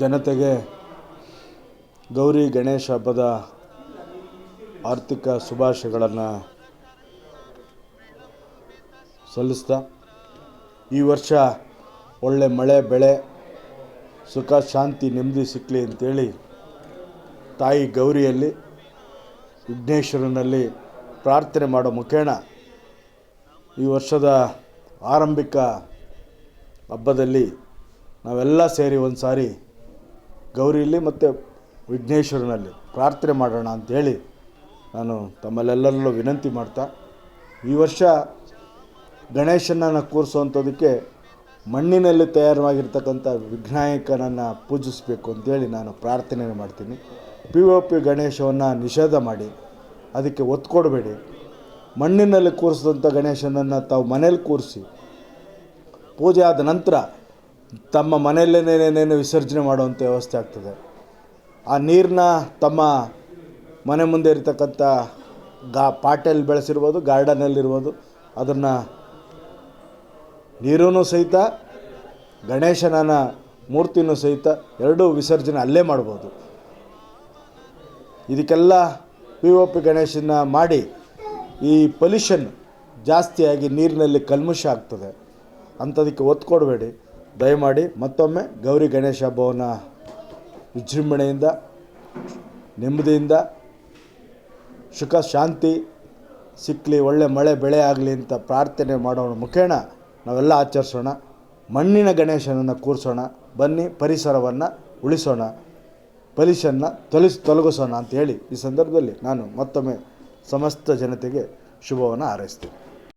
ಜನತೆಗೆ ಗೌರಿ ಗಣೇಶ ಹಬ್ಬದ ಆರ್ಥಿಕ ಶುಭಾಶಯಗಳನ್ನು ಸಲ್ಲಿಸ್ತಾ, ಈ ವರ್ಷ ಒಳ್ಳೆ ಮಳೆ ಬೆಳೆ ಸುಖ ಶಾಂತಿ ನೆಮ್ಮದಿ ಸಿಕ್ಕಲಿ ಅಂತೇಳಿ ತಾಯಿ ಗೌರಿಯಲ್ಲಿ ವಿಘ್ನೇಶ್ವರನಲ್ಲಿ ಪ್ರಾರ್ಥನೆ ಮಾಡೋ ಮುಖೇನ ಈ ವರ್ಷದ ಆರಂಭಿಕ ಹಬ್ಬದಲ್ಲಿ ನಾವೆಲ್ಲ ಸೇರಿ ಒಂದು ಸಾರಿ ಗೌರಿಯಲ್ಲಿ ಮತ್ತು ವಿಘ್ನೇಶ್ವರನಲ್ಲಿ ಪ್ರಾರ್ಥನೆ ಮಾಡೋಣ ಅಂಥೇಳಿ ನಾನು ತಮ್ಮಲ್ಲೆಲ್ಲರಲ್ಲೂ ವಿನಂತಿ ಮಾಡ್ತಾ, ಈ ವರ್ಷ ಗಣೇಶನನ್ನು ಕೂರಿಸುವಂಥದ್ದಕ್ಕೆ ಮಣ್ಣಿನಲ್ಲಿ ತಯಾರಾಗಿರ್ತಕ್ಕಂಥ ವಿಘ್ನಾಯಕನನ್ನು ಪೂಜಿಸಬೇಕು ಅಂತೇಳಿ ನಾನು ಪ್ರಾರ್ಥನೆ ಮಾಡ್ತೀನಿ. POP ಗಣೇಶವನ್ನು ನಿಷೇಧ ಮಾಡಿ ಅದಕ್ಕೆ ಒತ್ತು ಕೊಡಬೇಡಿ. ಮಣ್ಣಿನಲ್ಲಿ ಕೂರಿಸಿದಂಥ ಗಣೇಶನನ್ನು ತಾವು ಮನೇಲಿ ಕೂರಿಸಿ ಪೂಜೆ ಆದ ನಂತರ ತಮ್ಮ ಮನೆಯಲ್ಲೇನೇನೇನು ವಿಸರ್ಜನೆ ಮಾಡುವಂಥ ವ್ಯವಸ್ಥೆ ಆಗ್ತದೆ. ಆ ನೀರನ್ನ ತಮ್ಮ ಮನೆ ಮುಂದೆ ಇರತಕ್ಕಂಥ ಪಾಟಲ್ಲಿ ಬೆಳೆಸಿರ್ಬೋದು, ಗಾರ್ಡನಲ್ಲಿರ್ಬೋದು, ಅದನ್ನು ನೀರೂ ಸಹಿತ ಗಣೇಶನ ಮೂರ್ತಿನೂ ಸಹಿತ ಎರಡೂ ವಿಸರ್ಜನೆ ಅಲ್ಲೇ ಮಾಡ್ಬೋದು. ಇದಕ್ಕೆಲ್ಲ POP ಗಣೇಶನ ಮಾಡಿ ಈ ಪೊಲ್ಯೂಷನ್ ಜಾಸ್ತಿಯಾಗಿ ನೀರಿನಲ್ಲಿ ಕಲ್ಮಶ ಆಗ್ತದೆ. ಅಂಥದಕ್ಕೆ ಒತ್ತು ಕೊಡಬೇಡಿ ದಯಮಾಡಿ. ಮತ್ತೊಮ್ಮೆ ಗೌರಿ ಗಣೇಶ ಹಬ್ಬವನ್ನು ವಿಜೃಂಭಣೆಯಿಂದ ನೆಮ್ಮದಿಯಿಂದ ಸುಖ ಶಾಂತಿ ಸಿಕ್ಕಲಿ, ಒಳ್ಳೆ ಮಳೆ ಬೆಳೆ ಆಗಲಿ ಅಂತ ಪ್ರಾರ್ಥನೆ ಮಾಡೋಣ ಮುಖೇನ ನಾವೆಲ್ಲ ಆಚರಿಸೋಣ. ಮಣ್ಣಿನ ಗಣೇಶನನ್ನು ಕೂರಿಸೋಣ. ಬನ್ನಿ, ಪರಿಸರವನ್ನು ಉಳಿಸೋಣ, ಪೊಲ್ಯೂಷನ್ನ ತೊಲಗಿಸೋಣ ಅಂತೇಳಿ ಈ ಸಂದರ್ಭದಲ್ಲಿ ನಾನು ಮತ್ತೊಮ್ಮೆ ಸಮಸ್ತ ಜನತೆಗೆ ಶುಭವನ್ನು ಹಾರೈಸ್ತೀನಿ.